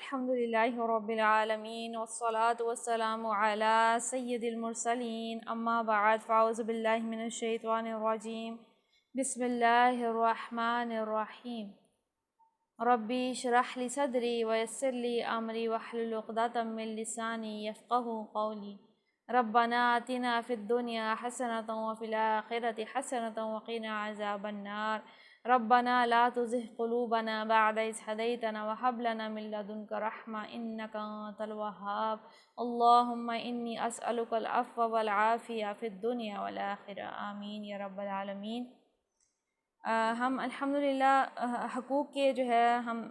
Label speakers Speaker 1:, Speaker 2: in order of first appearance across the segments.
Speaker 1: الحمدللہ رب العالمین والصلاة والسلام علی سید المرسلین اما بعد فاعوذ باللہ من الشیطان الرجیم بسم اللہ الرحمن الرحیم ربی اشرح لی صدری ویسر لی امری واحلل عقدۃ من لسانی یفقہوا قولی ربنا آتنا فی الدنیا حسنۃ وفی الآخرۃ حسنۃ وقنا عذاب النار ربنا لا تزغ قلوبنا بعد إذ هديتنا وهب لنا من لدنك رحمة إنك أنت الوهاب اللهم إني أسألك العفو والعافية في الدنيا والآخرة آمین یا رب العالمین۔ ہم الحمدللہ حقوق کے ہم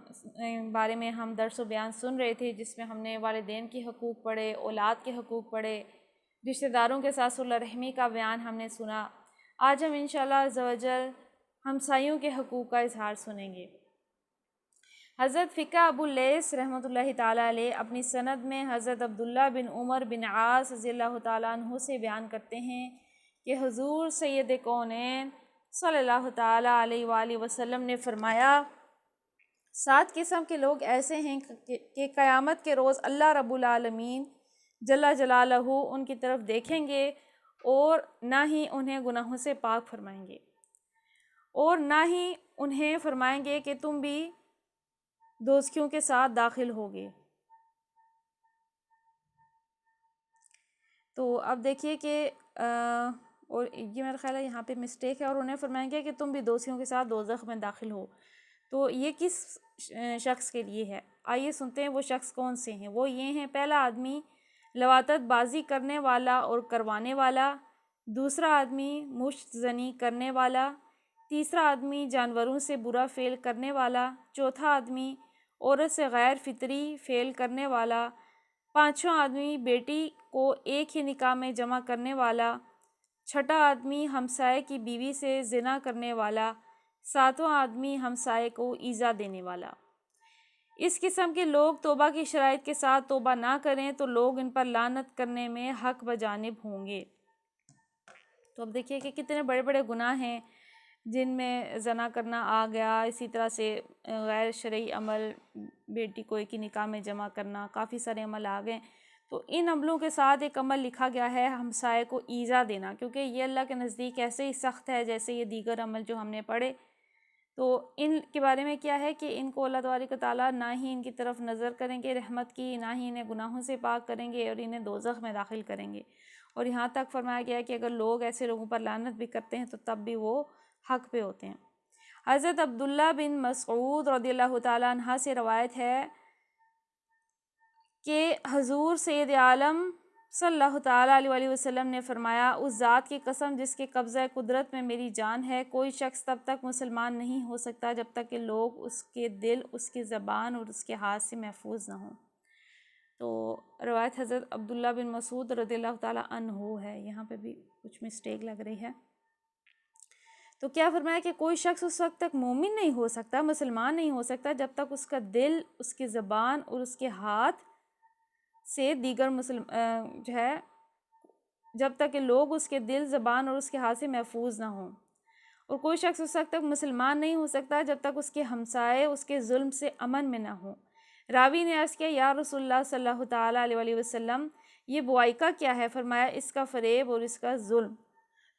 Speaker 1: بارے میں ہم درس و بیان سن رہے تھے، جس میں ہم نے والدین کے حقوق پڑھے، اولاد کے حقوق پڑھے، رشتہ داروں کے ساتھ صلہ رحمی کا بیان ہم نے سنا۔ آج ہم انشاءاللہ عز و جل ہمسایوں کے حقوق کا اظہار سنیں گے۔ حضرت فقہ ابو اللیث رحمۃ اللہ تعالیٰ علیہ اپنی سند میں حضرت عبداللہ بن عمر بن عاص رضی اللہ تعالیٰ عنہ سے بیان کرتے ہیں کہ حضور سید کونین صلی اللہ تعالیٰ علیہ وآلہ وسلم نے فرمایا، 7 قسم کے لوگ ایسے ہیں کہ قیامت کے روز اللہ رب العالمین جل جلالہ ان کی طرف دیکھیں گے اور نہ ہی انہیں گناہوں سے پاک فرمائیں گے، اور نہ ہی انہیں فرمائیں گے کہ تم بھی دوزخیوں کے ساتھ داخل ہوگے۔ تو اب دیکھیے کہ اور یہ میرا خیال ہے یہاں پہ مسٹیک ہے، اور انہیں فرمائیں گے کہ تم بھی دوزخیوں کے ساتھ دوزخ میں داخل ہو۔ تو یہ کس شخص کے لیے ہے؟ آئیے سنتے ہیں وہ شخص کون سے ہیں۔ وہ یہ ہیں، پہلا آدمی لواطت بازی کرنے والا اور کروانے والا، دوسرا آدمی مشت زنی کرنے والا، تیسرا آدمی جانوروں سے برا فعل کرنے والا، چوتھا آدمی عورت سے غیر فطری فعل کرنے والا، پانچواں آدمی بیٹی کو ایک ہی نکاح میں جمع کرنے والا، چھٹا آدمی ہمسائے کی بیوی سے زنا کرنے والا، ساتواں آدمی ہمسائے کو ایذا دینے والا۔ اس قسم کے لوگ توبہ کی شرائط کے ساتھ توبہ نہ کریں تو لوگ ان پر لعنت کرنے میں حق بجانب ہوں گے۔ تو اب دیکھیے کہ کتنے بڑے بڑے گناہ ہیں جن میں زنا کرنا آ گیا، اسی طرح سے غیر شرعی عمل، بیٹی کو ایک ہی نکاح میں جمع کرنا، کافی سارے عمل آ گئے۔ تو ان عملوں کے ساتھ ایک عمل لکھا گیا ہے ہمسائے کو ایذا دینا، کیونکہ یہ اللہ کے نزدیک ایسے ہی سخت ہے جیسے یہ دیگر عمل جو ہم نے پڑھے۔ تو ان کے بارے میں کیا ہے کہ ان کو اللہ تبارک و تعالیٰ نہ ہی ان کی طرف نظر کریں گے رحمت کی، نہ ہی انہیں گناہوں سے پاک کریں گے، اور انہیں دوزخ میں داخل کریں گے۔ اور یہاں تک فرمایا گیا ہے کہ اگر لوگ ایسے لوگوں پر لعنت بھی کرتے ہیں تو تب بھی وہ حق پہ ہوتے ہیں۔ حضرت عبداللہ بن مسعود رضی اللہ تعالیٰ عنہ سے روایت ہے کہ حضور سید عالم صلی اللہ تعالیٰ علیہ وآلہ وسلم نے فرمایا، اس ذات کی قسم جس کے قبضہ قدرت میں میری جان ہے، کوئی شخص تب تک مسلمان نہیں ہو سکتا جب تک کہ لوگ اس کے دل، اس کی زبان اور اس کے ہاتھ سے محفوظ نہ ہوں۔ تو روایت حضرت عبداللہ بن مسعود رضی اللہ تعالیٰ عنہ ہے، یہاں پہ بھی کچھ مسٹیک لگ رہی ہے۔ تو کیا فرمایا کہ کوئی شخص اس وقت تک مومن نہیں ہو سکتا، مسلمان نہیں ہو سکتا جب تک اس کا دل، اس کی زبان اور اس کے ہاتھ سے دیگر جب تک کہ لوگ اس کے دل، زبان اور اس کے ہاتھ سے محفوظ نہ ہوں۔ اور کوئی شخص اس وقت تک مسلمان نہیں ہو سکتا جب تک اس کے ہمسائے اس کے ظلم سے امن میں نہ ہوں۔ راوی نے عرض کیا، یا رسول اللہ صلی اللہ تعالیٰ علیہ وآلہ وسلم، یہ بوائکہ کیا ہے؟ فرمایا، اس کا فریب اور اس کا ظلم۔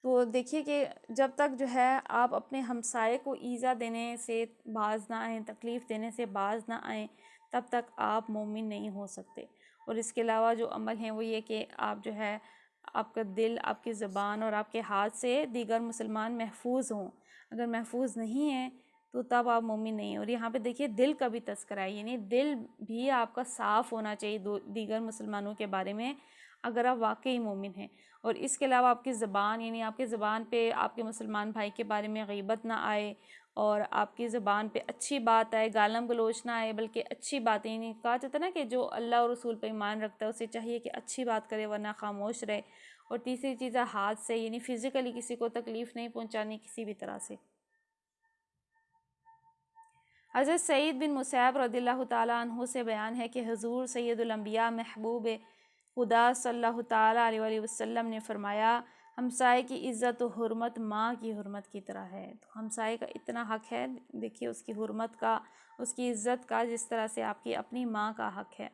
Speaker 1: تو دیکھیے کہ جب تک آپ اپنے ہمسائے کو ایذا دینے سے باز نہ آئیں، تکلیف دینے سے باز نہ آئیں، تب تک آپ مومن نہیں ہو سکتے۔ اور اس کے علاوہ جو عمل ہیں وہ یہ کہ آپ آپ کا دل، آپ کی زبان اور آپ کے ہاتھ سے دیگر مسلمان محفوظ ہوں۔ اگر محفوظ نہیں ہیں تو تب آپ مومن نہیں ہیں۔ اور یہاں پہ دیکھیے دل کا بھی تذکرہ ہے، یعنی دل بھی آپ کا صاف ہونا چاہیے دیگر مسلمانوں کے بارے میں اگر آپ واقعی مومن ہیں۔ اور اس کے علاوہ آپ کی زبان، یعنی آپ کی زبان پہ آپ کے مسلمان بھائی کے بارے میں غیبت نہ آئے، اور آپ کی زبان پہ اچھی بات آئے، گالم گلوچ نہ آئے، بلکہ اچھی باتیں، یعنی کہا جاتا ہے نا کہ جو اللہ اور رسول پہ ایمان رکھتا ہے اسے چاہیے کہ اچھی بات کرے ورنہ خاموش رہے۔ اور تیسری چیز ہے ہاتھ سے، یعنی فزیکلی کسی کو تکلیف نہیں پہنچانی کسی بھی طرح سے۔ حضرت سعید بن مسیب رضی اللہ تعالیٰ عنہ سے بیان ہے کہ حضور سید الانبیاء محبوب خدا صلی اللہ تعالیٰ علیہ وآلہ وسلم نے فرمایا، ہمسائے کی عزت و حرمت ماں کی حرمت کی طرح ہے۔ تو ہمسائے کا اتنا حق ہے، دیکھیے اس کی حرمت کا، اس کی عزت کا، جس طرح سے آپ کی اپنی ماں کا حق ہے۔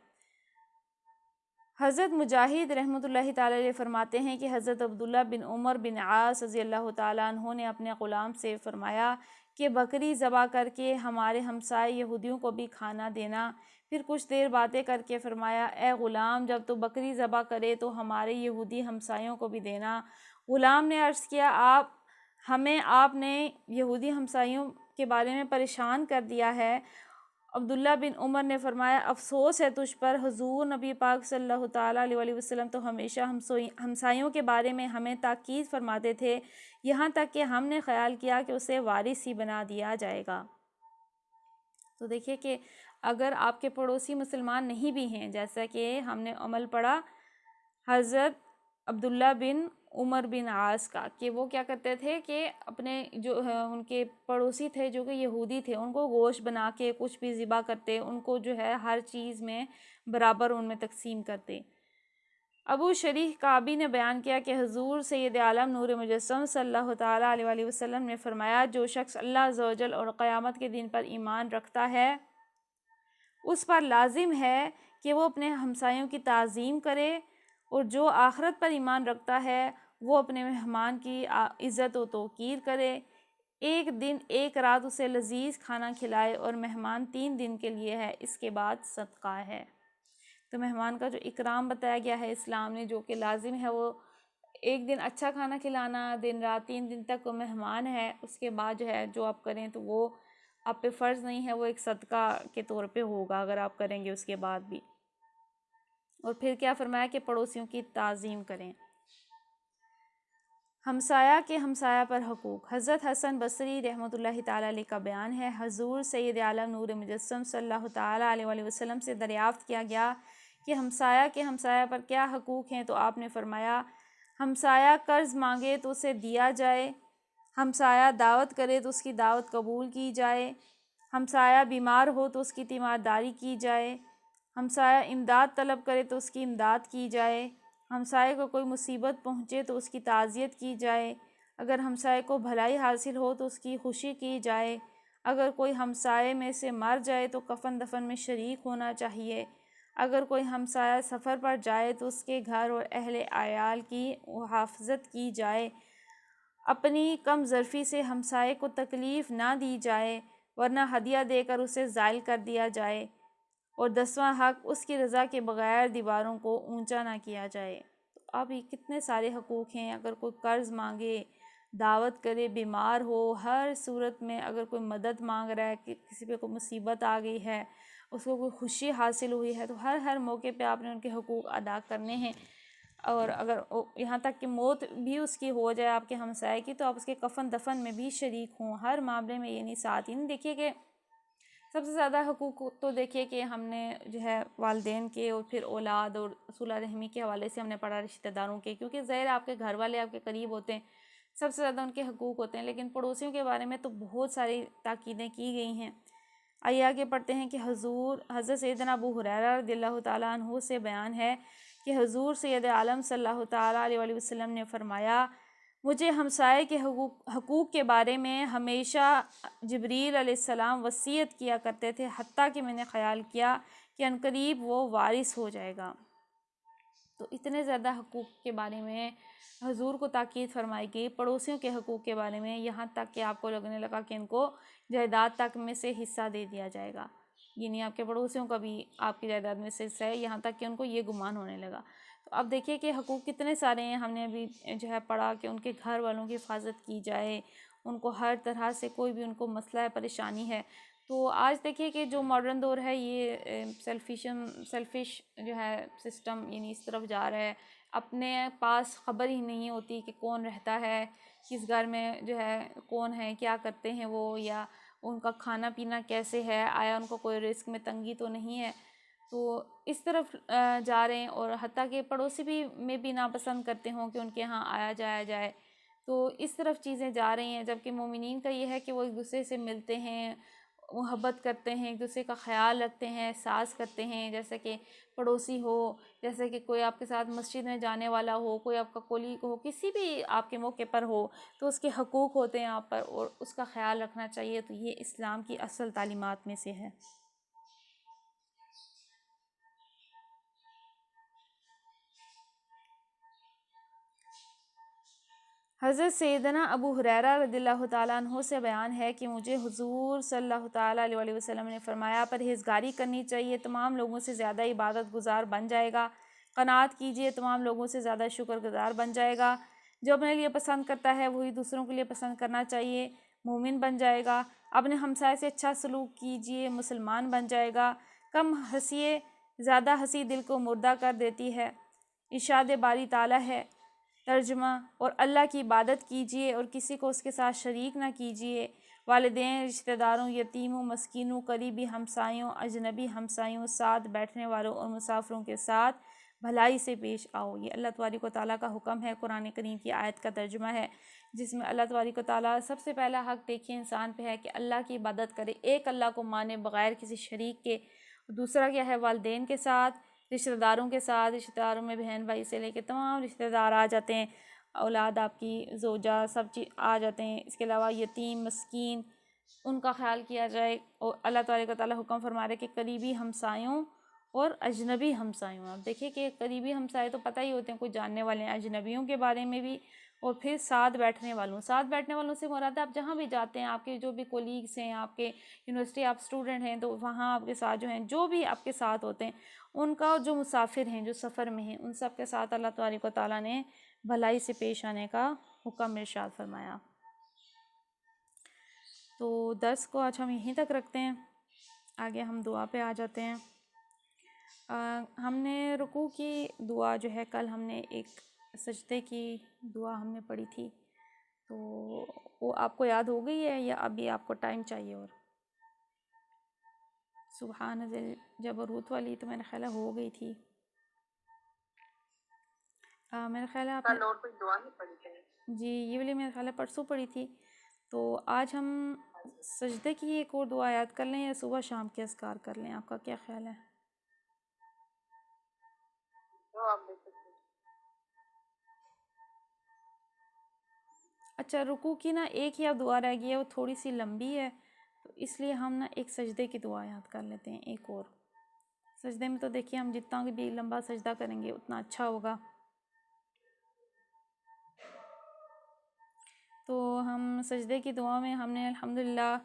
Speaker 1: حضرت مجاہد رحمۃ اللہ تعالی علیہ فرماتے ہیں کہ حضرت عبداللہ بن عمر بن عاص رضی اللہ تعالیٰ عنہ نے اپنے غلام سے فرمایا کہ بکری ذبح کر کے ہمارے ہمسائے یہودیوں کو بھی کھانا دینا۔ پھر کچھ دیر باتیں کر کے فرمایا، اے غلام، جب تو بکری ذبح کرے تو ہمارے یہودی ہمسایوں کو بھی دینا۔ غلام نے عرض کیا، آپ نے یہودی ہمسایوں کے بارے میں پریشان کر دیا ہے۔ عبداللہ بن عمر نے فرمایا، افسوس ہے تجھ پر، حضور نبی پاک صلی اللہ تعالیٰ علیہ وسلم تو ہمیشہ ہمسایوں کے بارے میں ہمیں تاکید فرماتے تھے، یہاں تک کہ ہم نے خیال کیا کہ اسے وارث ہی بنا دیا جائے گا۔ تو دیکھیے کہ اگر آپ کے پڑوسی مسلمان نہیں بھی ہیں، جیسا کہ ہم نے عمل پڑھا حضرت عبداللہ بن عمر بن عاص کا، کہ وہ کیا کرتے تھے کہ اپنے جو ان کے پڑوسی تھے جو کہ یہودی تھے، ان کو گوشت بنا کے کچھ بھی ذبح کرتے، ان کو جو ہے ہر چیز میں برابر ان میں تقسیم کرتے۔ ابو شریح کعبی نے بیان کیا کہ حضور سید عالم نور مجسم صلی اللہ تعالیٰ علیہ وسلم نے فرمایا، جو شخص اللہ عز و جل اور قیامت کے دن پر ایمان رکھتا ہے، اس پر لازم ہے کہ وہ اپنے ہمسایوں کی تعظیم کرے، اور جو آخرت پر ایمان رکھتا ہے وہ اپنے مہمان کی عزت و توقیر کرے، ایک دن ایک رات اسے لذیذ کھانا کھلائے، اور مہمان 3 دن کے لیے ہے، اس کے بعد صدقہ ہے۔ تو مہمان کا جو اکرام بتایا گیا ہے اسلام نے، جو کہ لازم ہے، وہ ایک دن اچھا کھانا کھلانا، دن رات 3 دن تک وہ مہمان ہے، اس کے بعد جو ہے جو آپ کریں تو وہ آپ پہ فرض نہیں ہے، وہ ایک صدقہ کے طور پہ ہوگا اگر آپ کریں گے اس کے بعد بھی۔ اور پھر کیا فرمایا کہ پڑوسیوں کی تعظیم کریں۔ ہمسایہ کے ہمسایہ پر حقوق۔ حضرت حسن بصری رحمۃ اللہ تعالیٰ علیہ کا بیان ہے، حضور سید عالم نور مجسم صلی اللہ تعالیٰ علیہ وسلم سے دریافت کیا گیا کہ ہمسایہ کے ہمسایہ پر کیا حقوق ہیں، تو آپ نے فرمایا، ہمسایہ قرض مانگے تو اسے دیا جائے، ہمسایہ دعوت کرے تو اس کی دعوت قبول کی جائے، ہمسایہ بیمار ہو تو اس کی تیمارداری کی جائے، ہمسایہ امداد طلب کرے تو اس کی امداد کی جائے، ہمسائے کو کوئی مصیبت پہنچے تو اس کی تعزیت کی جائے، اگر ہمسائے کو بھلائی حاصل ہو تو اس کی خوشی کی جائے، اگر کوئی ہمسائے میں سے مر جائے تو کفن دفن میں شریک ہونا چاہیے، اگر کوئی ہمسایہ سفر پر جائے تو اس کے گھر اور اہل عیال کی محافظت کی جائے، اپنی کم ظرفی سے ہمسائے کو تکلیف نہ دی جائے، ورنہ ہدیہ دے کر اسے زائل کر دیا جائے، اور 10واں حق، اس کی رضا کے بغیر دیواروں کو اونچا نہ کیا جائے۔ تو اب یہ کتنے سارے حقوق ہیں، اگر کوئی قرض مانگے، دعوت کرے، بیمار ہو، ہر صورت میں اگر کوئی مدد مانگ رہا ہے، کہ کسی پہ کوئی مصیبت آ گئی ہے، اس کو کوئی خوشی حاصل ہوئی ہے، تو ہر موقع پہ آپ نے ان کے حقوق ادا کرنے ہیں، اور اگر یہاں تک کہ موت بھی اس کی ہو جائے آپ کے ہمسائے کی، تو آپ اس کے کفن دفن میں بھی شریک ہوں، ہر معاملے میں، یعنی ساتھ ہی نہیں۔ دیکھیے کہ سب سے زیادہ حقوق تو دیکھیے کہ ہم نے جو ہے والدین کے، اور پھر اولاد اور صلہ رحمی کے حوالے سے ہم نے پڑھا، رشتہ داروں کے، کیونکہ ظاہر آپ کے گھر والے آپ کے قریب ہوتے ہیں، سب سے زیادہ ان کے حقوق ہوتے ہیں، لیکن پڑوسیوں کے بارے میں تو بہت ساری تاکیدیں کی گئی ہیں۔ آئیے آگے پڑھتے ہیں کہ حضرت سیدنا ابو ہریرہ رضی اللہ تعالیٰ عنہ سے بیان ہے کہ حضور سید عالم صلی اللہ تعالیٰ علیہ وسلم نے فرمایا، مجھے ہمسائے کے حقوق کے بارے میں ہمیشہ جبریل علیہ السلام وصیت کیا کرتے تھے، حتیٰ کہ میں نے خیال کیا کہ عنقریب وہ وارث ہو جائے گا۔ تو اتنے زیادہ حقوق کے بارے میں حضور کو تاکید فرمائی گئی، پڑوسیوں کے حقوق کے بارے میں، یہاں تک کہ آپ کو لگنے لگا کہ ان کو جائیداد تک میں سے حصہ دے دیا جائے گا، یعنی آپ کے پڑوسیوں کا بھی آپ کی جائیداد میں سے حصہ ہے، یہاں تک کہ ان کو یہ گمان ہونے لگا۔ تو اب دیکھیے کہ حقوق کتنے سارے ہیں، ہم نے ابھی جو ہے پڑھا کہ ان کے گھر والوں کی حفاظت کی جائے، ان کو ہر طرح سے کوئی بھی ان کو مسئلہ ہے، پریشانی ہے۔ تو آج دیکھیے کہ جو ماڈرن دور ہے، یہ سیلفش جو ہے سسٹم، یعنی اس طرف جا رہا ہے، اپنے پاس خبر ہی نہیں ہوتی کہ کون رہتا ہے، کس گھر میں جو ہے کون ہے، کیا کرتے ہیں وہ، یا ان کا کھانا پینا کیسے ہے، آیا ان کو کوئی رزق میں تنگی تو نہیں ہے، تو اس طرف جا رہے ہیں، اور حتیٰ کہ پڑوسی میں بھی ناپسند کرتے ہوں کہ ان کے ہاں آیا جایا جائے، تو اس طرف چیزیں جا رہی ہیں، جبکہ مومنین کا یہ ہے کہ وہ ایک دوسرے سے ملتے ہیں، محبت کرتے ہیں، ایک دوسرے کا خیال رکھتے ہیں، احساس کرتے ہیں، جیسے کہ پڑوسی ہو، جیسے کہ کوئی آپ کے ساتھ مسجد میں جانے والا ہو، کوئی آپ کا کولیگ ہو، کسی بھی آپ کے موقع پر ہو تو اس کے حقوق ہوتے ہیں آپ پر اور اس کا خیال رکھنا چاہیے. تو یہ اسلام کی اصل تعلیمات میں سے ہے. حضرت سیدنا ابو ہریرہ رضی اللہ تعالیٰ عنہ سے بیان ہے کہ مجھے حضور صلی اللہ تعالیٰ علیہ وسلم نے فرمایا پرہیزگاری کرنی چاہیے، تمام لوگوں سے زیادہ عبادت گزار بن جائے گا. قناعت کیجیے، تمام لوگوں سے زیادہ شکر گزار بن جائے گا. جو اپنے لیے پسند کرتا ہے وہی دوسروں کے لیے پسند کرنا چاہیے، مومن بن جائے گا. اپنے ہمسائے سے اچھا سلوک کیجیے، مسلمان بن جائے گا. کم ہنسیے، زیادہ ہنسی دل کو مردہ کر دیتی ہے. ارشاد باری تعالیٰ ہے. ترجمہ: اور اللہ کی عبادت کیجیے اور کسی کو اس کے ساتھ شریک نہ کیجیے. والدین، رشتہ داروں، یتیموں، مسکینوں، قریبی ہمسایوں، اجنبی ہمسایوں، ساتھ بیٹھنے والوں اور مسافروں کے ساتھ بھلائی سے پیش آؤ. یہ اللہ تبارک و تعالیٰ کا حکم ہے. قرآن کریم کی آیت کا ترجمہ ہے جس میں اللہ تبارک و تعالیٰ سب سے پہلا حق دیکھیے انسان پہ ہے کہ اللہ کی عبادت کرے، ایک اللہ کو مانے بغیر کسی شریک کے. دوسرا کیا ہے؟ والدین کے ساتھ، رشتہ داروں کے ساتھ. رشتہ داروں میں بہن بھائی سے لے کے تمام رشتہ دار آ جاتے ہیں، اولاد آپ کی، زوجہ، سب چیز آ جاتے ہیں. اس کے علاوہ یتیم، مسکین، ان کا خیال کیا جائے. اور اللہ تعالیٰ کا تعالیٰ حکم فرما رہے کہ قریبی ہمسایوں اور اجنبی ہمسایوں. آپ دیکھیں کہ قریبی ہمسائے تو پتہ ہی ہوتے ہیں، کوئی جاننے والے ہیں. اجنبیوں کے بارے میں بھی. اور پھر ساتھ بیٹھنے والوں. ساتھ بیٹھنے والوں سے مراد ہے آپ جہاں بھی جاتے ہیں، آپ کے جو بھی کولیگس ہیں، آپ کے یونیورسٹی آپ اسٹوڈنٹ ہیں تو وہاں آپ کے ساتھ جو ہیں، جو بھی آپ کے ساتھ ہوتے ہیں ان کا، جو مسافر ہیں، جو سفر میں ہیں، ان سب کے ساتھ اللہ تبارک و تعالیٰ نے بھلائی سے پیش آنے کا حکم ارشاد فرمایا. تو درس کو آج ہم یہیں تک رکھتے ہیں، آگے ہم دعا پہ آ جاتے ہیں. ہم نے رکوع کی دعا جو ہے، کل ہم نے ایک سجدے کی دعا ہم نے پڑھی تھی، تو وہ آپ کو یاد ہو گئی ہے یا ابھی آپ کو ٹائم چاہیے؟ اور سبحان ذی الجبروت والی تو میرا خیال ہے ہو گئی تھی. میرا خیال ہے آپ نے
Speaker 2: اور کوئی دعا نہیں پڑھی تھی.
Speaker 1: جی یہ والی میرا خیال ہے پرسوں پڑھی تھی. تو آج ہم سجدے کی ایک اور دعا یاد کر لیں یا صبح شام کے اذکار کر لیں؟ آپ کا کیا خیال ہے؟
Speaker 2: جو آپ دیکھ سکتے ہیں.
Speaker 1: اچھا، رکوع کی نا ایک ہی اب دعا رہ گئی ہے، وہ تھوڑی سی لمبی ہے، تو اس لیے ہم نا ایک سجدے کی دعا یاد کر لیتے ہیں. ایک اور سجدے میں تو دیکھیے ہم جتنا بھی لمبا سجدہ کریں گے اتنا اچھا ہوگا. تو ہم سجدے کی دعا میں ہم نے الحمدللہ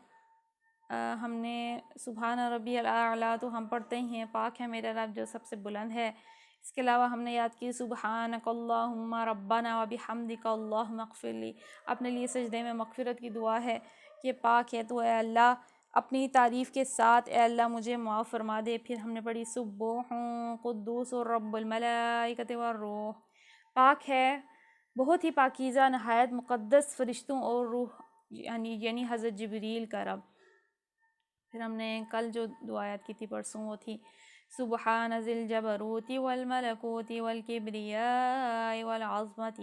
Speaker 1: ہم نے سبحان ربی الاعلیٰ تو ہم پڑھتے ہی ہیں، پاک ہے میرا رب جو سب سے بلند ہے. اس کے علاوہ ہم نے یاد کی سبحانک اللہم ربنا وبحمدک اللہم اغفر لی. اپنے لیے سجدے میں مغفرت کی دعا ہے کہ پاک ہے تو اے اللہ اپنی تعریف کے ساتھ اے اللہ مجھے معاف فرما دے. پھر ہم نے پڑھی سبوح قدوس رب الملائکۃ والروح. پاک ہے، بہت ہی پاکیزہ، نہایت مقدس فرشتوں اور روح یعنی حضرت جبریل کا رب. پھر ہم نے کل جو دعا یاد کی تھی پرسوں، وہ تھی سبحان ذی الجبروت والملکوت والکبریاء والعظمت.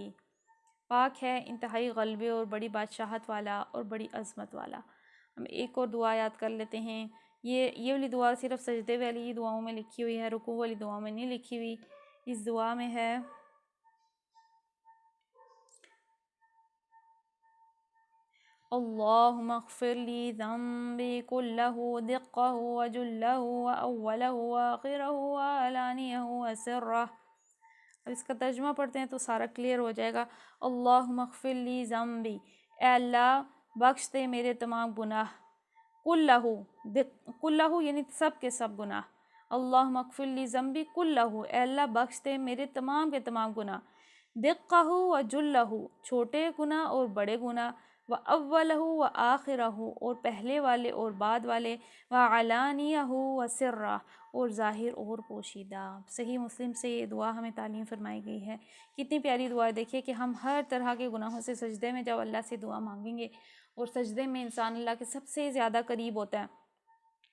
Speaker 1: پاک ہے انتہائی غلبے اور بڑی بادشاہت والا اور بڑی عظمت والا. ہم ایک اور دعا یاد کر لیتے ہیں. یہ والی دعا صرف سجدے والی دعاؤں میں لکھی ہوئی ہے، رکوع والی دعاؤں میں نہیں لکھی ہوئی. اس دعا میں ہے اللہم اغفر لی ذنبی کلہ دقہ وجلہ واولہ واخرہ وعلانیہ وسرہ. اب اس کا ترجمہ پڑھتے ہیں تو سارا کلیئر ہو جائے گا. اللہم اغفر لی ذنبی، اے اللہ بخش دے میرے تمام گناہ. کلہ یعنی سب کے سب گناہ. اللہم اغفر لی ذنبی کلہ، اے اللہ بخش دے میرے تمام کے تمام گناہ. دقہ و جلہ، چھوٹے گناہ اور بڑے گناہ. وَأَوَّلَهُ وَآخِرَهُ، اور پہلے والے اور بعد والے. وَعَلَانِيَهُ وَسِرَّهُ، اور ظاہر اور پوشیدہ. صحیح مسلم سے یہ دعا ہمیں تعلیم فرمائی گئی ہے. کتنی پیاری دعا ہے. دیکھیے کہ ہم ہر طرح کے گناہوں سے سجدے میں جب اللہ سے دعا مانگیں گے، اور سجدے میں انسان اللہ کے سب سے زیادہ قریب ہوتا ہے،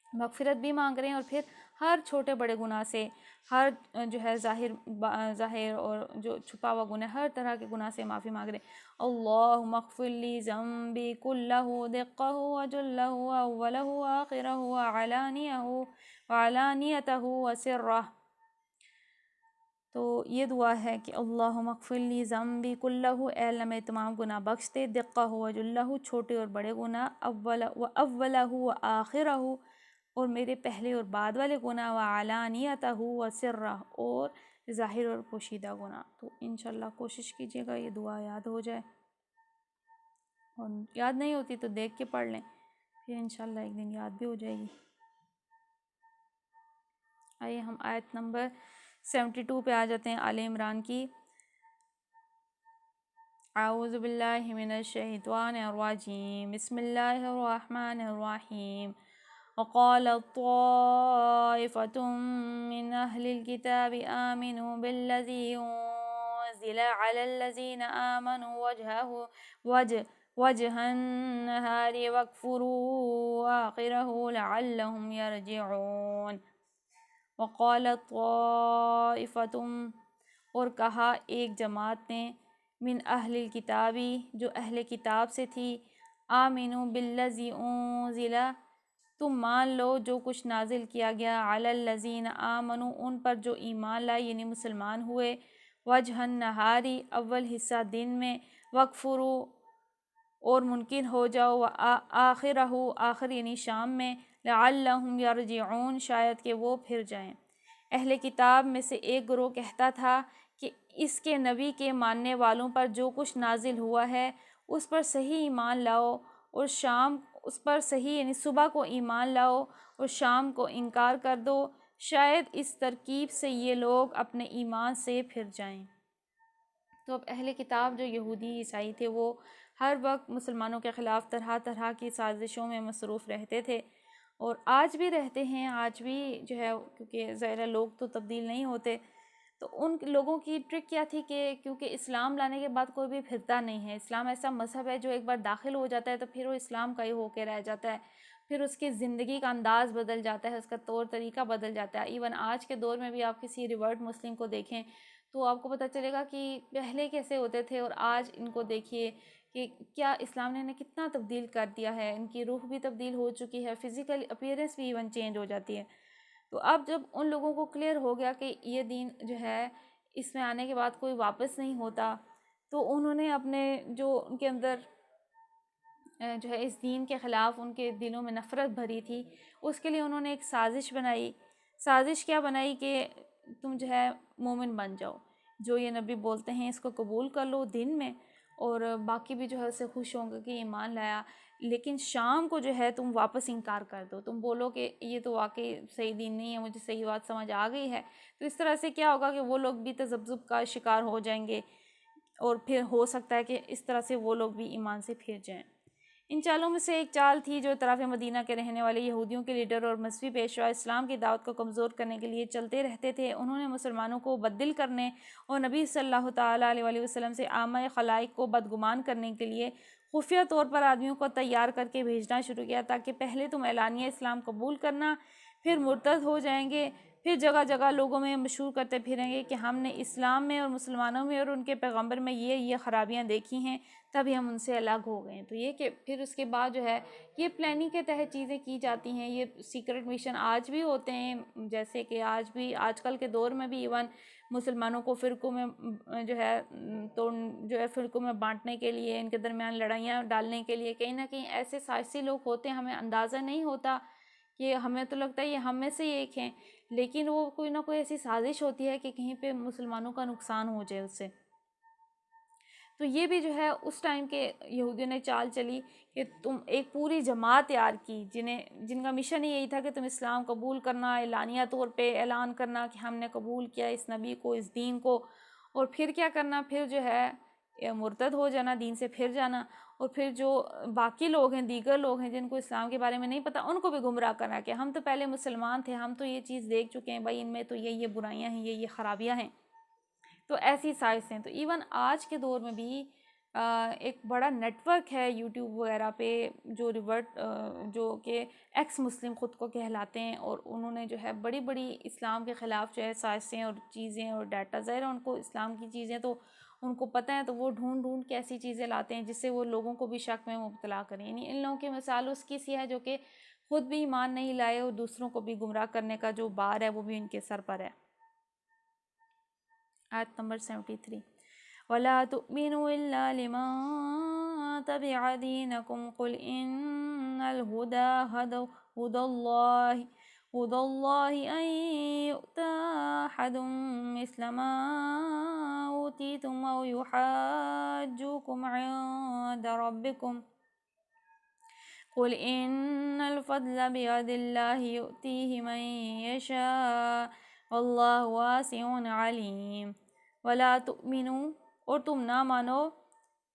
Speaker 1: مغفرت بھی مانگ رہے ہیں اور پھر ہر چھوٹے بڑے گناہ سے، ہر جو ہے ظاہر اور جو چھپا ہوا گناہ، ہر طرح کے گناہ سے معافی مانگ رہے ہیں۔ اللہم اغفر لی ذنبی کلہ دقہ وجلہ اولہ وآخرہ وعلانیتہ وسرہ۔ تو یہ دعا ہے کہ اللہم اغفر لی ذنبی کلہ، اے اللہ میرے تمام گناہ بخش دے، دقہ وجلہ چھوٹے اور بڑے گناہ، اولہ وآخرہ اور میرے پہلے اور بعد والے گناہ، وعلانیتہ وسرہ اور ظاہر اور پوشیدہ گناہ۔ تو انشاءاللہ کوشش کیجیے گا یہ دعا یاد ہو جائے، اور یاد نہیں ہوتی تو دیکھ کے پڑھ لیں، پھر انشاءاللہ ایک دن یاد بھی ہو جائے گی۔ آئیے ہم آیت نمبر 72 پہ آ جاتے ہیں، آل عمران کی۔ اعوذ باللہ من الشیطان الرجیم، بسم اللہ الرحمن الرحیم۔ وقالت طائفة من أهل الكتاب آمنوا بالذي أنزل على الذين آمنوا وجه النهار واكفروا آخره لعلهم يرجعون۔ وقالت طائفة اور کہا ایک جماعت نے، من اہل الکتابی جو اہل کتاب سے تھی، آمنوا بالذی انزل تم مان لو جو کچھ نازل کیا گیا، علی الذین آمنوا ان پر جو ایمان لائے یعنی مسلمان ہوئے، وجہ النہاری اول حصہ دن میں، وکفروا اور منکر ہو جاؤ، آخرہ آخر یعنی شام میں، لعلہم یرجعون شاید کہ وہ پھر جائیں۔ اہل کتاب میں سے ایک گروہ کہتا تھا کہ اس کے نبی کے ماننے والوں پر جو کچھ نازل ہوا ہے اس پر صحیح ایمان لاؤ، اور شام اس پر صحیح یعنی صبح کو ایمان لاؤ اور شام کو انکار کر دو، شاید اس ترکیب سے یہ لوگ اپنے ایمان سے پھر جائیں۔ تو اب اہل کتاب جو یہودی عیسائی تھے وہ ہر وقت مسلمانوں کے خلاف طرح طرح کی سازشوں میں مصروف رہتے تھے، اور آج بھی رہتے ہیں، آج بھی جو ہے کیونکہ ظاہر لوگ تو تبدیل نہیں ہوتے، تو ان لوگوں کی ٹرک کیا تھی کہ کیونکہ اسلام لانے کے بعد کوئی بھی پھرتا نہیں ہے، اسلام ایسا مذہب ہے جو ایک بار داخل ہو جاتا ہے تو پھر وہ اسلام کا ہی ہو کے رہ جاتا ہے، پھر اس کی زندگی کا انداز بدل جاتا ہے، اس کا طور طریقہ بدل جاتا ہے۔ ایون آج کے دور میں بھی آپ کسی ریورٹ مسلم کو دیکھیں تو آپ کو پتہ چلے گا کہ پہلے کیسے ہوتے تھے اور آج ان کو دیکھیے کہ کیا اسلام نے انہیں کتنا تبدیل کر دیا ہے، ان کی روح بھی تبدیل ہو چکی ہے، فزیکل اپیئرنس بھی ایون چینج ہو جاتی ہے۔ تو اب جب ان لوگوں کو کلیئر ہو گیا کہ یہ دین جو ہے اس میں آنے کے بعد کوئی واپس نہیں ہوتا، تو انہوں نے اپنے جو ان کے اندر جو ہے اس دین کے خلاف ان کے دلوں میں نفرت بھری تھی، اس کے لیے انہوں نے ایک سازش بنائی۔ سازش کیا بنائی کہ تم جو ہے مومن بن جاؤ، جو یہ نبی بولتے ہیں اس کو قبول کر لو دن میں، اور باقی بھی جو ہے اس سے خوش ہوں گے کہ ایمان لایا، لیکن شام کو جو ہے تم واپس انکار کر دو، تم بولو کہ یہ تو واقعی صحیح دین نہیں ہے، مجھے صحیح بات سمجھ آ گئی ہے۔ تو اس طرح سے کیا ہوگا کہ وہ لوگ بھی تذبذب کا شکار ہو جائیں گے، اور پھر ہو سکتا ہے کہ اس طرح سے وہ لوگ بھی ایمان سے پھر جائیں۔ ان چالوں میں سے ایک چال تھی جو اطراف مدینہ کے رہنے والے یہودیوں کے لیڈر اور مذہبی پیشوا اسلام کی دعوت کو کمزور کرنے کے لیے چلتے رہتے تھے۔ انہوں نے مسلمانوں کو بددل کرنے اور نبی صلی اللہ تعالیٰ علیہ وسلم سے عامہ خلائق کو بدگمان کرنے کے لیے خفیہ طور پر آدمیوں کو تیار کر کے بھیجنا شروع کیا، تاکہ پہلے تم اعلانیہ اسلام قبول کرنا، پھر مرتد ہو جائیں گے، پھر جگہ جگہ لوگوں میں مشہور کرتے پھریں گے کہ ہم نے اسلام میں اور مسلمانوں میں اور ان کے پیغمبر میں یہ خرابیاں دیکھی ہیں، تبھی ہم ان سے الگ ہو گئے ہیں۔ تو یہ کہ پھر اس کے بعد جو ہے یہ پلاننگ کے تحت چیزیں کی جاتی ہیں، یہ سیکرٹ مشن آج بھی ہوتے ہیں، جیسے کہ آج کل کے دور میں بھی ایون مسلمانوں کو فرقوں میں جو ہے فرقوں میں بانٹنے کے لیے، ان کے درمیان لڑائیاں ڈالنے کے لیے کہیں نہ کہیں ایسے سازشی لوگ ہوتے ہیں، ہمیں اندازہ نہیں ہوتا کہ ہمیں تو لگتا ہے یہ ہم میں سے ہی ایک ہیں، لیکن وہ کوئی نہ کوئی ایسی سازش ہوتی ہے کہ کہیں پہ مسلمانوں کا نقصان ہو جائے اس سے۔ تو یہ بھی جو ہے اس ٹائم کے یہودیوں نے چال چلی کہ تم ایک پوری جماعت تیار کی جن کا مشن یہی تھا کہ تم اسلام قبول کرنا، اعلانیہ طور پہ اعلان کرنا کہ ہم نے قبول کیا اس نبی کو، اس دین کو، اور پھر کیا کرنا، پھر جو ہے مرتد ہو جانا، دین سے پھر جانا، اور پھر جو باقی لوگ ہیں، دیگر لوگ ہیں جن کو اسلام کے بارے میں نہیں پتہ، ان کو بھی گمراہ کرنا کہ ہم تو پہلے مسلمان تھے، ہم تو یہ چیز دیکھ چکے ہیں، بھائی ان میں تو یہ برائیاں ہیں، یہ خرابیاں ہیں۔ تو ایسی سازشیں، تو ایون آج کے دور میں بھی ایک بڑا نیٹ ورک ہے یوٹیوب وغیرہ پہ جو کہ ایکس مسلم خود کو کہلاتے ہیں، اور انہوں نے جو ہے بڑی بڑی اسلام کے خلاف جو ہے سازشیں اور چیزیں اور ڈیٹا، ظاہر ہے ان کو اسلام کی چیزیں تو ان کو پتہ ہے، تو وہ ڈھونڈ کے ایسی چیزیں لاتے ہیں جس سے وہ لوگوں کو بھی شک میں مبتلا کریں. یعنی ان لوگوں کی مثال اس کی سی ہے جو کہ خود بھی ایمان نہیں لائے اور دوسروں کو بھی گمراہ کرنے کا جو بار ہے وہ بھی ان کے سر پر ہے. آیت نمبر 73. وَلَا تُؤْمِنُوا إِلَّا لِمَن تَبِعَ دِينَكُمْ قُلْ إِنَّ الْهُدَى هُدَى اللَّهِ أَن يُؤْتَىٰ أَحَدٌ مِّثْلَ مَا أُوتِيتُمْ أَوْ يُحَاجُّوكُمْ عِندَ رَبِّكُمْ قُلْ إِنَّ الْفَضْلَ بِيَدِ اللَّهِ يُؤْتِيهِ مَن يَشَاءُ وَاللَّهُ وَاسِعٌ عَلِيمٌ. وَلَا تُؤْمِنُوا، اور تم نہ مانو،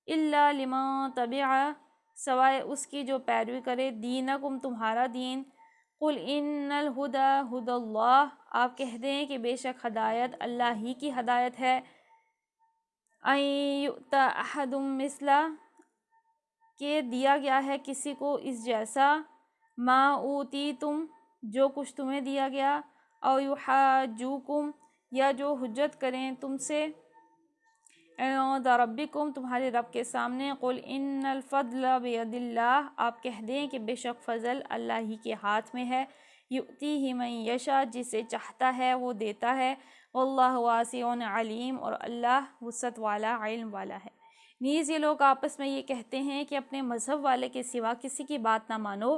Speaker 1: إِلَّا لِمَن تَبِعَ، سوائے اس کی جو پیروی کرے، دینکم تمہارا دین. قُلْ إِنَّ الْهُدَى هُدَى اللَّهِ، آپ کہہ دیں کہ بے شک ہدایت اللہ ہی کی ہدایت ہے. أَن يُؤْتَىٰ أَحَدٌ مِّثْلَ، کہ دیا گیا ہے کسی کو اس جیسا، ما اوتیتم، جو کچھ تمہیں دیا گیا، او یحاجوکم، یا جو حجت کریں تم سے، عند ربکم، تمہارے رب کے سامنے. قل ان الفضل بید اللہ، آپ کہہ دیں کہ بے شک فضل اللہ ہی کے ہاتھ میں ہے. یؤتیہ من یشاء، جسے چاہتا ہے وہ دیتا ہے. واللہ واسع علیم، اور اللہ وسعت والا، علم والا ہے. نیز یہ لوگ آپس میں یہ کہتے ہیں کہ اپنے مذہب والے کے سوا کسی کی بات نہ مانو.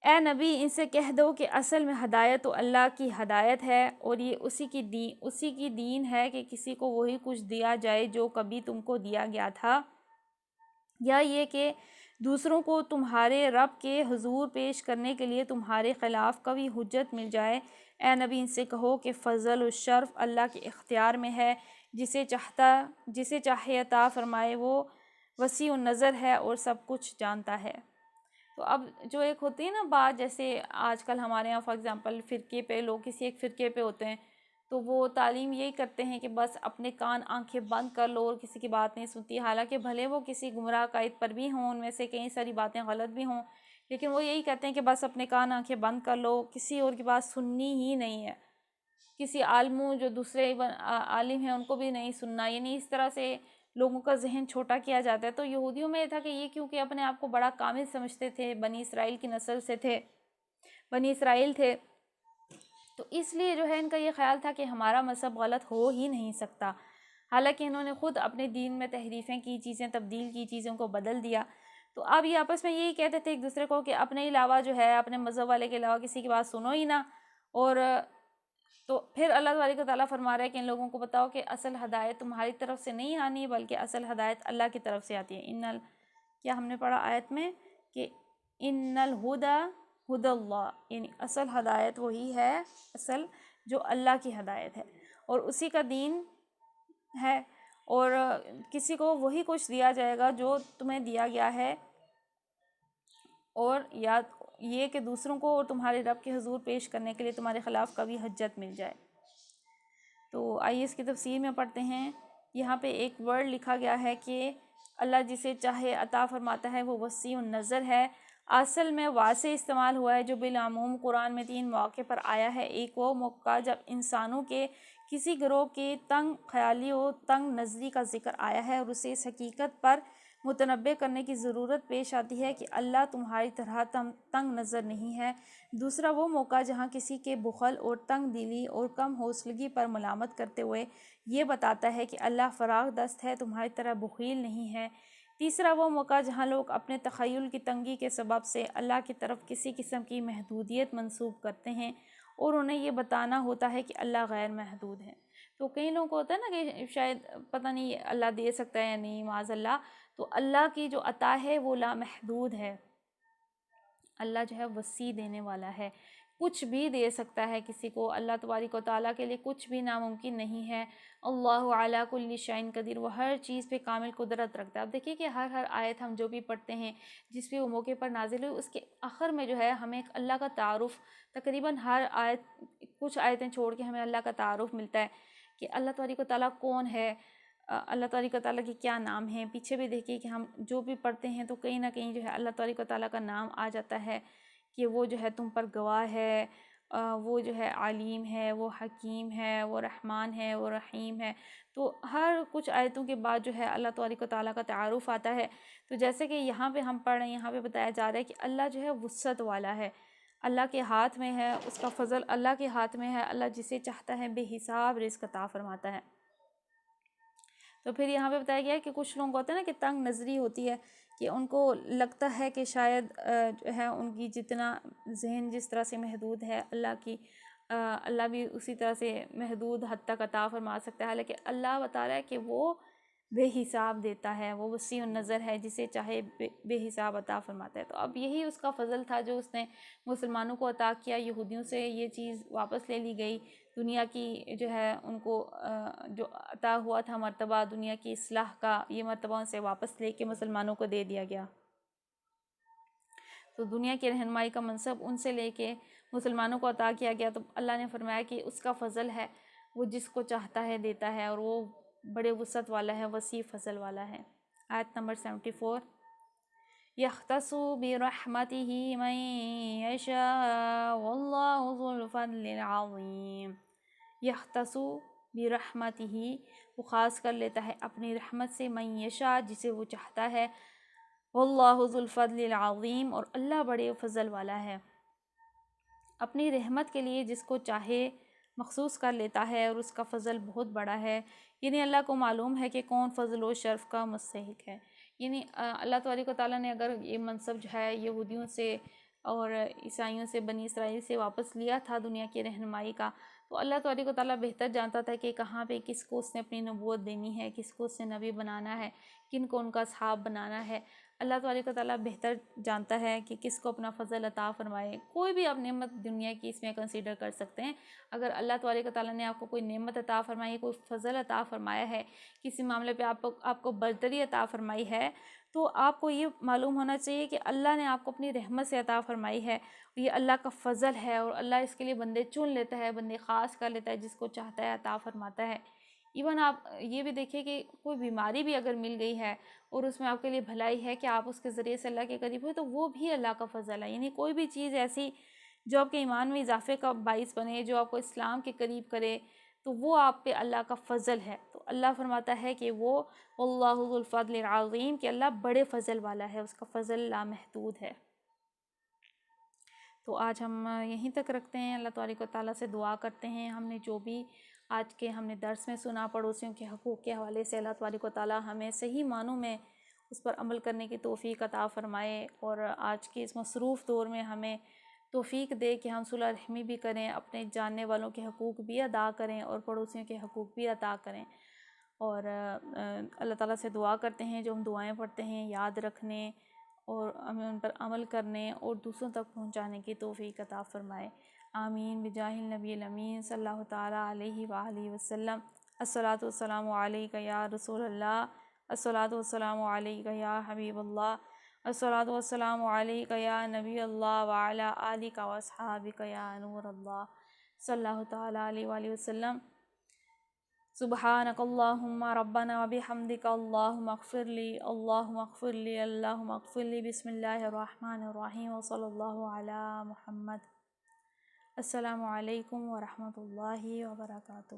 Speaker 1: اے نبی ان سے کہہ دو کہ اصل میں ہدایت تو اللہ کی ہدایت ہے، اور یہ اسی کی دین ہے کہ کسی کو وہی کچھ دیا جائے جو کبھی تم کو دیا گیا تھا، یا یہ کہ دوسروں کو تمہارے رب کے حضور پیش کرنے کے لیے تمہارے خلاف کبھی حجت مل جائے. اے نبی ان سے کہو کہ فضل و شرف اللہ کے اختیار میں ہے، جسے چاہے عطا فرمائے. وہ وسیع النظر ہے اور سب کچھ جانتا ہے. تو اب جو ایک ہوتی ہے نا بات، جیسے آج کل ہمارے یہاں فار ایگزامپل فرقے پہ لوگ کسی ایک فرقے پہ ہوتے ہیں، تو وہ تعلیم یہی کرتے ہیں کہ بس اپنے کان آنکھیں بند کر لو اور کسی کی بات نہیں سنتی، حالانکہ بھلے وہ کسی گمراہ قائد پر بھی ہوں، ان میں سے کئی ساری باتیں غلط بھی ہوں، لیکن وہ یہی کہتے ہیں کہ بس اپنے کان آنکھیں بند کر لو، کسی اور کی بات سننی ہی نہیں ہے، کسی عالموں جو دوسرے عالم ہیں ان کو بھی نہیں سننا. یعنی اس طرح سے لوگوں کا ذہن چھوٹا کیا جاتا ہے. تو یہودیوں میں یہ تھا کہ یہ کیونکہ اپنے آپ کو بڑا کامل سمجھتے تھے، بنی اسرائیل کی نسل سے تھے، بنی اسرائیل تھے، تو اس لیے جو ہے ان کا یہ خیال تھا کہ ہمارا مذہب غلط ہو ہی نہیں سکتا. حالانکہ انہوں نے خود اپنے دین میں تحریفیں کی، چیزیں تبدیل کی، چیزوں کو بدل دیا. تو اب یہ آپس میں یہی کہتے تھے ایک دوسرے کو کہ اپنے علاوہ جو ہے، اپنے مذہب والے کے علاوہ کسی کی بات سنو ہی نہ. اور تو پھر اللہ تبارک و تعالیٰ فرما رہا ہے کہ ان لوگوں کو بتاؤ کہ اصل ہدایت تمہاری طرف سے نہیں آنی، بلکہ اصل ہدایت اللہ کی طرف سے آتی ہے. کیا ہم نے پڑھا آیت میں کہ ان الہدی ہدی اللہ، یعنی اصل ہدایت وہی ہے، اصل جو اللہ کی ہدایت ہے اور اسی کا دین ہے، اور کسی کو وہی کچھ دیا جائے گا جو تمہیں دیا گیا ہے، اور یا یہ کہ دوسروں کو اور تمہارے رب کے حضور پیش کرنے کے لیے تمہارے خلاف کبھی حجت مل جائے. تو آئیے اس کی تفسیر میں پڑھتے ہیں. یہاں پہ ایک ورڈ لکھا گیا ہے کہ اللہ جسے چاہے عطا فرماتا ہے، وہ وسیع النظر ہے. اصل میں واسع استعمال ہوا ہے جو بالعموم قرآن میں 3 مواقع پر آیا ہے. ایک وہ موقع جب انسانوں کے کسی گروہ کے تنگ خیالی و تنگ نظری کا ذکر آیا ہے اور اسے اس حقیقت پر متنبہ کرنے کی ضرورت پیش آتی ہے کہ اللہ تمہاری طرح تنگ نظر نہیں ہے. دوسرا وہ موقع جہاں کسی کے بخل اور تنگ دلی اور کم حوصلگی پر ملامت کرتے ہوئے یہ بتاتا ہے کہ اللہ فراغ دست ہے، تمہاری طرح بخیل نہیں ہے. تیسرا وہ موقع جہاں لوگ اپنے تخیل کی تنگی کے سبب سے اللہ کی طرف کسی قسم کی محدودیت منسوب کرتے ہیں اور انہیں یہ بتانا ہوتا ہے کہ اللہ غیر محدود ہے. تو کئی لوگوں کو ہوتا ہے نا کہ شاید پتہ نہیں اللہ دے سکتا ہے یا نہیں، معاذ اللہ. تو اللہ کی جو عطا ہے وہ لامحدود ہے. اللہ جو ہے وسیع دینے والا ہے، کچھ بھی دے سکتا ہے کسی کو. اللہ تبارک و تعالیٰ کے لیے کچھ بھی ناممکن نہیں ہے. اللہ علی کل شیء قدیر، وہ ہر چیز پہ کامل قدرت رکھتا ہے. اب دیکھیے کہ ہر آیت ہم جو بھی پڑھتے ہیں جس بھی وہ موقع پر نازل ہوئی، اس کے آخر میں جو ہے ہمیں اللہ کا تعارف، تقریباً ہر آیت، کچھ آیتیں چھوڑ کے ہمیں اللہ کا تعارف ملتا ہے کہ اللہ تبارک و تعالیٰ کون ہے. اللہ تبارک و تعالیٰ کے کیا نام ہیں۔ پیچھے بھی دیکھیے کہ ہم جو بھی پڑھتے ہیں تو کہیں نہ کہیں جو ہے اللہ تبارک و تعالیٰ کا نام آ جاتا ہے کہ وہ جو ہے تم پر گواہ ہے، وہ جو ہے علیم ہے، وہ حکیم ہے، وہ رحمان ہے، وہ رحیم ہے۔ تو ہر کچھ آیتوں کے بعد جو ہے اللہ تبارک و تعالیٰ کا تعارف آتا ہے۔ تو جیسے کہ یہاں پہ ہم پڑھ رہے ہیں، یہاں پہ بتایا جا رہا ہے کہ اللہ جو ہے وسعت والا ہے، اللہ کے ہاتھ میں ہے، اس کا فضل اللہ کے ہاتھ میں ہے، اللہ جسے چاہتا ہے بے حساب رزق عطا فرماتا ہے۔ تو پھر یہاں پہ بتایا گیا ہے کہ کچھ لوگوں کو ہوتا ہے نا کہ تنگ نظری ہوتی ہے، کہ ان کو لگتا ہے کہ شاید جو ہے ان کی جتنا ذہن جس طرح سے محدود ہے، اللہ بھی اسی طرح سے محدود حد تک عطا فرما سکتا ہے، حالانکہ اللہ بتا رہا ہے کہ وہ بے حساب دیتا ہے، وہ وسیع النظر ہے، جسے چاہے بے حساب عطا فرماتا ہے۔ تو اب یہی اس کا فضل تھا جو اس نے مسلمانوں کو عطا کیا۔ یہودیوں سے یہ چیز واپس لے لی گئی، دنیا کی جو ہے ان کو جو عطا ہوا تھا مرتبہ دنیا کی اصلاح کا، یہ مرتبہ ان سے واپس لے کے مسلمانوں کو دے دیا گیا۔ تو دنیا کی رہنمائی کا منصب ان سے لے کے مسلمانوں کو عطا کیا گیا۔ تو اللہ نے فرمایا کہ اس کا فضل ہے، وہ جس کو چاہتا ہے دیتا ہے، اور وہ بڑے وسعت والا ہے، وسیع فضل والا ہے۔ آیت نمبر 74، یختص برحمتہ من یشاء واللہ ذو الفضل العظیم۔ یختص برحمتہ، وہ خاص کر لیتا ہے اپنی رحمت سے، من یشاء، جسے وہ چاہتا ہے، واللہ ذو الفضل العظیم، اور اللہ بڑے فضل والا ہے، اپنی رحمت کے لیے جس کو چاہے مخصوص کر لیتا ہے، اور اس کا فضل بہت بڑا ہے۔ یعنی اللہ کو معلوم ہے کہ کون فضل و شرف کا مستحق ہے۔ یعنی اللہ تبارک و تعالیٰ نے اگر یہ منصب جو ہے یہودیوں سے اور عیسائیوں سے، بنی اسرائیل سے واپس لیا تھا دنیا کی رہنمائی کا، تو اللہ تبارک و تعالیٰ بہتر جانتا تھا کہ کہاں پہ کس کو اس نے اپنی نبوت دینی ہے، کس کو اس نے نبی بنانا ہے، کن کو ان کا اصحاب بنانا ہے۔ اللہ تبارک و تعالیٰ بہتر جانتا ہے کہ کس کو اپنا فضل عطا فرمائے۔ کوئی بھی آپ نعمت دنیا کی اس میں کنسیڈر کر سکتے ہیں۔ اگر اللہ تبارک و تعالیٰ نے آپ کو کوئی نعمت عطا فرمائی ہے، کوئی فضل عطا فرمایا ہے، کسی معاملے پہ آپ کو برتری عطا فرمائی ہے، تو آپ کو یہ معلوم ہونا چاہیے کہ اللہ نے آپ کو اپنی رحمت سے عطا فرمائی ہے، یہ اللہ کا فضل ہے، اور اللہ اس کے لیے بندے چن لیتا ہے، بندے خاص کر لیتا ہے، جس کو چاہتا ہے عطا فرماتا ہے۔ ایون آپ یہ بھی دیکھیں کہ کوئی بیماری بھی اگر مل گئی ہے اور اس میں آپ کے لیے بھلائی ہے کہ آپ اس کے ذریعے سے اللہ کے قریب ہوئے، تو وہ بھی اللہ کا فضل ہے۔ یعنی کوئی بھی چیز ایسی جو آپ کے ایمان میں اضافے کا باعث بنے، جو آپ کو اسلام کے قریب کرے، تو وہ آپ پہ اللہ کا فضل ہے۔ تو اللہ فرماتا ہے کہ وہ اللہ ذو الفضل العظیم، کہ اللہ بڑے فضل والا ہے، اس کا فضل لامحدود ہے۔ تو آج ہم یہیں تک رکھتے ہیں، اللہ تبارک و تعالیٰ سے دعا کرتے ہیں ہم نے جو بھی آج کے ہم نے درس میں سنا پڑوسیوں کے حقوق کے حوالے سے، اللہ تبارک و تعالیٰ ہمیں صحیح معنوں میں اس پر عمل کرنے کی توفیق عطا فرمائے، اور آج کے اس مصروف دور میں ہمیں توفیق دے کہ ہم صلح رحمی بھی کریں، اپنے جاننے والوں کے حقوق بھی ادا کریں، اور پڑوسیوں کے حقوق بھی ادا کریں۔ اور اللہ تعالیٰ سے دعا کرتے ہیں جو ہم دعائیں پڑھتے ہیں یاد رکھنے اور ہمیں ان پر عمل کرنے اور دوسروں تک پہنچانے کی توفیق عطا فرمائے۔ آمین بجاہ النبی الامین صلی اللہ تعالیٰ علیہ وآلہ وسلم۔ الصلاۃ والسلام علیک یا رسول اللہ، الصلاۃ والسلام علیک یا حبیب اللہ، الصلاۃ والسلام علیک یا نبی اللہ وعلی آلک واصحابک یا نور اللہ، صلی اللہ تعالیٰ علیہ وآلہ وسلم۔ سبحانک اللہم ربنا وبحمدک اللہم اغفر لی، اللہم اغفر لی، اللہم اغفر لی، بسم اللہ الرحمن الرحیم، وصلی اللہ علی محمد۔ السلام علیکم ورحمۃ اللہ وبرکاتہ۔